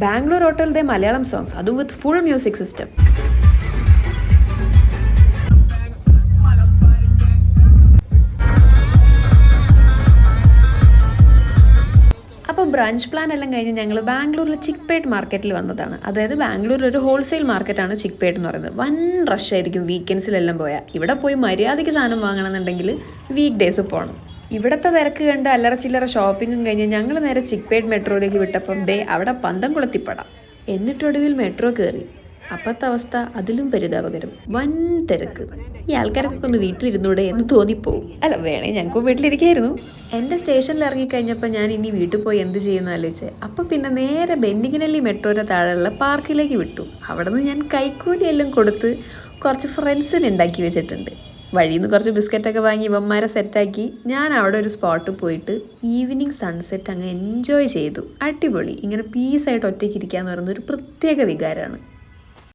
ബാംഗ്ലൂർ ഹോട്ടലിലെ മലയാളം സോങ്സ്, അതും with full music system. അപ്പോൾ ബ്രഞ്ച് പ്ലാൻ എല്ലാം കഴിഞ്ഞ് ഞങ്ങൾ ബാംഗ്ലൂരിൽ ചിക്പേട്ട് മാർക്കറ്റിൽ വന്നതാണ്. അതായത് ബാംഗ്ലൂരിൽ ഒരു ഹോൾസെയിൽ മാർക്കറ്റാണ് ചിക്പേട്ട് എന്ന് പറയുന്നത്. വൻ റഷ് ആയിരിക്കും വീക്കെൻഡ്സിലെല്ലാം പോയാൽ. ഇവിടെ പോയി മര്യാദയ്ക്ക് സാധനം വാങ്ങണമെന്നുണ്ടെങ്കിൽ വീക്ക് ഡേയ്സ് പോകണം. ഇവിടുത്തെ തിരക്ക് കണ്ട് അല്ലറ ചില്ലറ ഷോപ്പിങ്ങും കഴിഞ്ഞ് ഞങ്ങൾ നേരെ ചിക്പേട്ട് മെട്രോയിലേക്ക് വിട്ടപ്പം അവിടെ പന്തം കുളത്തിപ്പട. എന്നിട്ടൊടുവിൽ മെട്രോ കയറി. അപ്പത്തെ അവസ്ഥ അതിലും പരിതാപകരം. വൻ തിരക്ക്. ഈ ആൾക്കാർക്കൊക്കെ ഒന്ന് വീട്ടിലിരുന്നൂടെ എന്ന് തോന്നിപ്പോവും. അല്ല, വേണേ ഞങ്ങൾക്ക് വീട്ടിലിരിക്കായിരുന്നു. എൻ്റെ സ്റ്റേഷനിൽ ഇറങ്ങിക്കഴിഞ്ഞപ്പോൾ ഞാൻ ഇനി വീട്ടിൽ പോയി എന്ത് ചെയ്യുന്നു ആലോചിച്ച് അപ്പം പിന്നെ നേരെ ബെന്നിഗനല്ലി മെട്രോയുടെ താഴെയുള്ള പാർക്കിലേക്ക് വിട്ടു. അവിടെ നിന്ന് ഞാൻ കൈക്കൂലിയെല്ലാം കൊടുത്ത് കുറച്ച് ഫ്രണ്ട്സിന് ഉണ്ടാക്കി വെച്ചിട്ടുണ്ട്. വഴിയിൽ നിന്ന് കുറച്ച് ബിസ്ക്കറ്റൊക്കെ വാങ്ങി ഇവന്മാരെ സെറ്റാക്കി ഞാൻ അവിടെ ഒരു സ്പോട്ട് പോയിട്ട് ഈവനിങ് സൺസെറ്റ് അങ്ങ് എൻജോയ് ചെയ്തു. അടിപൊളി. ഇങ്ങനെ പീസായിട്ട് ഒറ്റയ്ക്ക് ഇരിക്കുക എന്ന് പറയുന്നത് ഒരു പ്രത്യേക വികാരമാണ്.